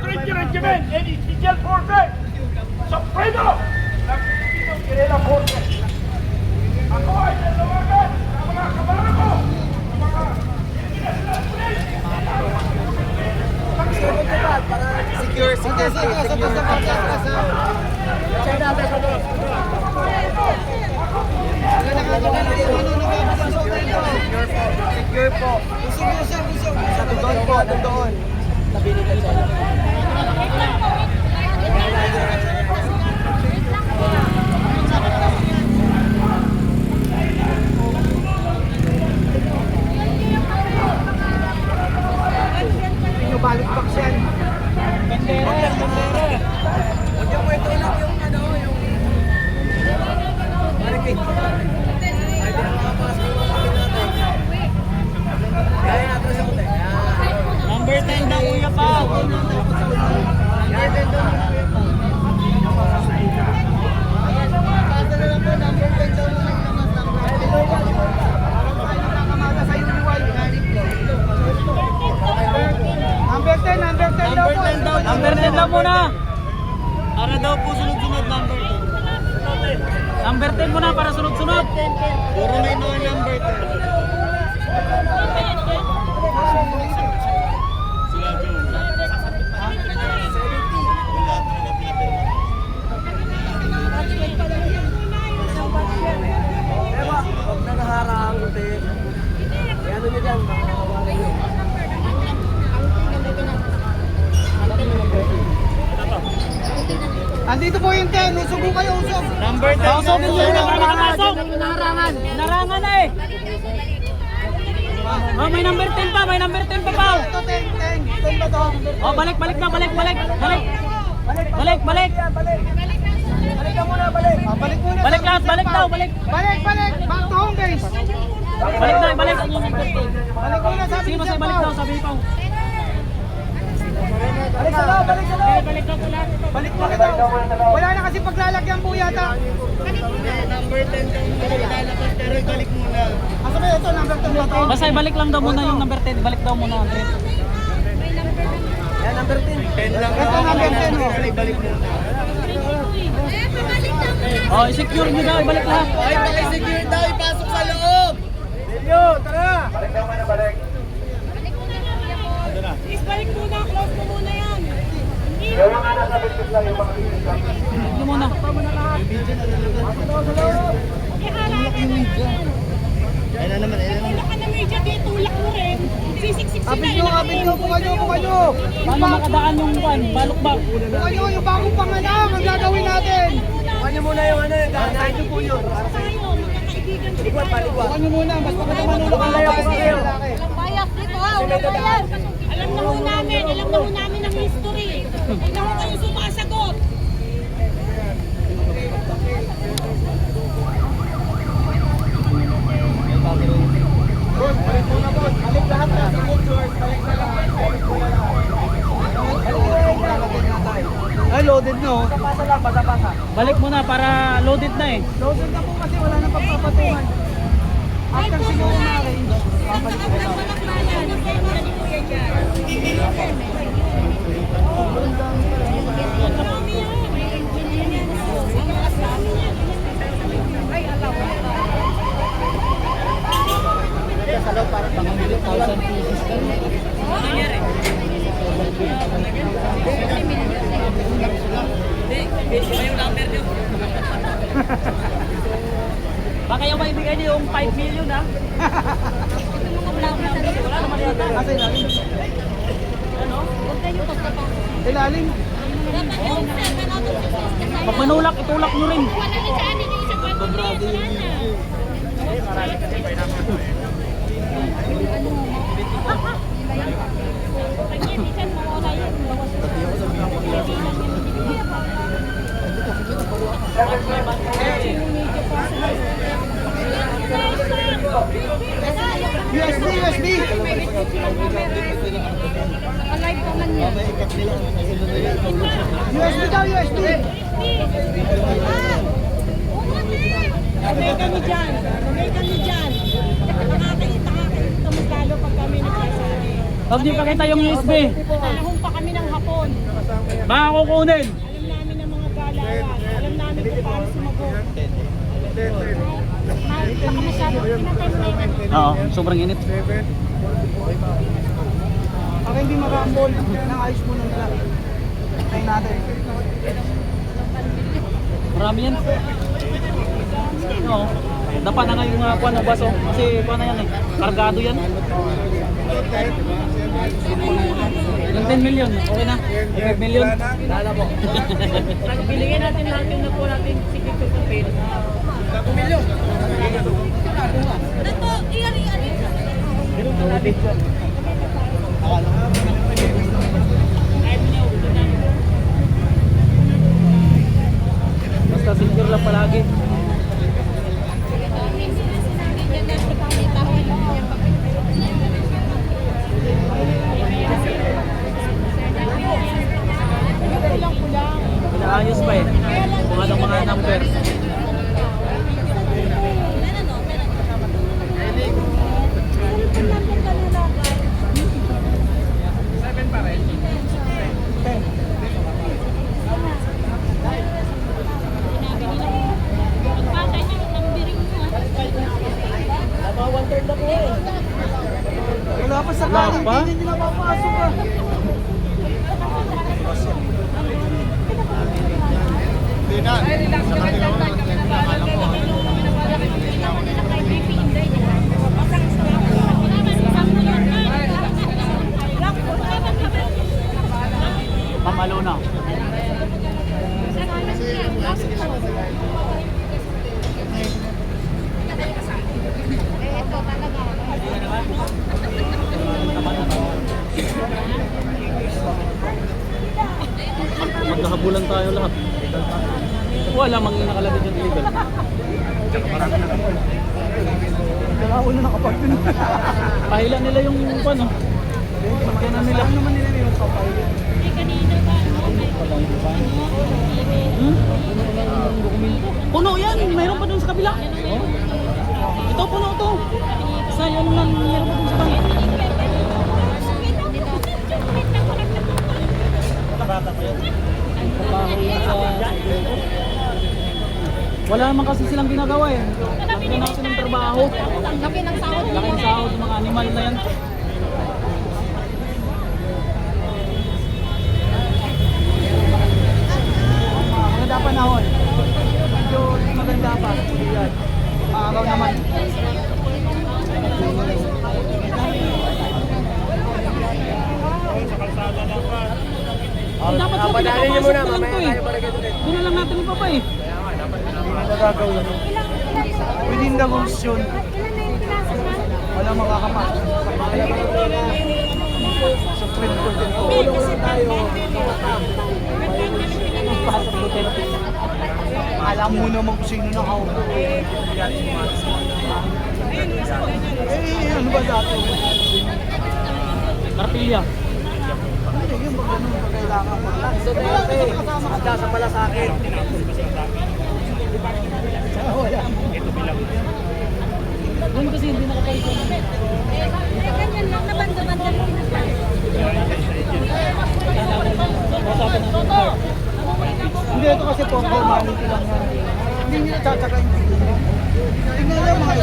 30 Regiment and Special Forces Supremo ng Pilipino Guerrilla Forces. Ako ay nanawagan sa mga kabalan ko, sa mga international police. Secure. Secure po. Usog. Sa doon po, doon. Sabi nila dyan. Balik box yan. Bandera. Huwag yung pwede ulit yung barricade. Ay, di na makapasok yung kapatid natin. Kaya natin sa kulit. Number 10 na Kuya Pao. Kaya din doon. Kasa na lang po, number 10 daw na Number 10 daw muna. Para daw po sunod-sunod number 10. Number 10 muna para sunod-sunod. puro may mga number 10. Sila Joe. Ewa, huwag na naharang ulit. Kaya ano nyo dyan? Andito po yung 10. Usog po kayo, usog. Number 10. Pasok din yun. Pasok. Narangan na eh. Oh, may number 10 pa. May number 10 pa pa. Ito, 10 ba to? Oh, balik na. Balik. Balik ka muna, balik. Balik muna. Balik lahat. Balik daw. Balik. Balik. Back to home, guys. Balik na. Balik. Balik muna, sabi Sige, ni masay Sir balik Pao. daw. Sabi ni Pao. Balik sa loob. Balik muna daw. Wala na kasi paglalagyan po yata. Number 10 daw lalabas pero balik muna. Asa ba ito? Number 10 ba to? Basta balik lang daw muna yung number 10. Balik daw muna, Andre. Yan, number 10. 10 lang. Ito, number 10. Balik muna. Oh, i-secure nyo daw. Ibalik lahat. Ay, paki-secure daw. Ipasok sa loob. Delio, tara. Please, balik muna. Close mo muna yan. Ano muna? Tulak ka na media, di tulak mo rin. Sisiksik sila. Kapit nyo. Kumanyo. Paano makadaan yung kwan? Balok-bak. Kumanyo, yung bagong panganak. Ang gagawin natin. Kumanyo muna yung gagawin nyo po yun. Tayo, magkakaibigan sila tayo. Kumanyo muna. Basta pag manulok ang layo po kayo. Walang bias dito ha, walang bias. Alam na ho namin ang history. Hindi na ho kayo sumasagot. Balik lahat na signatures. Balik na lang. Ay, loaded no. Basa. Balik muna para loaded na eh. Loaded na po kasi wala nang pagpapatungan. After siguro na-arrange. Babalik ko lang. Sa loob para pang 1,000 pieces ka. Baka yung maibigay niyo yung 5 million ha? Wala naman yata. Asa ilalim? Ano? Ilalim? Pag manulak, itulak nyo rin. Wala na sa atin yung isang pag-ibig. USB! Alive naman niya. USB daw, USB! May kami dyan. Nakakita mas lalo pag kami nagsasabi. Huwag niyo pakita yung USB. Panahon pa kami ng hapon. Baka kukunin. Alam namin ang mga galawan. Alam namin kung paano sumagot. Baka masyado. Pinatay mo na yun. Oo, sobrang init. Baka hindi makambol. Nang-ayos mo nang nila. Tayo natin. Marami yan. Oo. Dapat na nga yung kuha ng baso. Kasi kuha na yan eh. Kargado yan. Yung 10 million, okay na. 5 million. Lala po. Biligyan natin lahat yung nakuha natin secret to fulfill. Nato, iyari-iyari. Basta secure lang palagi. Inaayos pa eh. Kung anong mga number. Wala pa sa Wala kanin. pa? Hindi nila papasok ah. Pamalo na. Magkahabulan tayo lahat. Wala mang nakalagay dyan illegal. Kailangan na nakapagpin. Pahilan nila yung ano. Magkana nila. Saan naman nila yung kapay? Puno yan! Mayroon pa dun sa kabila. Ito puno to. Sa yun lang mayroon pa dun sa kabila. Wala naman kasi silang ginagawa eh. Laki natin ng trabaho. Laki ng sahod. Laki ng sahod ng mga animal na yan. Maganda panahon. Medyo maganda pa. Yan. Maaraw naman. Dapat sa pinapapasok na lang to eh. Doon na lang natin ipapa eh. Nagagawa nyo. Within the rules yun. Wala makakapasok. Supreme Court din po. Pasok Duterte. Alam mo naman kung sino nakaupo. Ano ba dati? Carpilla. Yung ba ganun ba kailangan mo? Wala sa pala sa akin. Wala. Doon kasi hindi nakapalit. Ganyan lang, nabanda-banda lang. Hindi, ito kasi po, formality lang yan. Hindi nila tsatsakan. Tingnan lang mga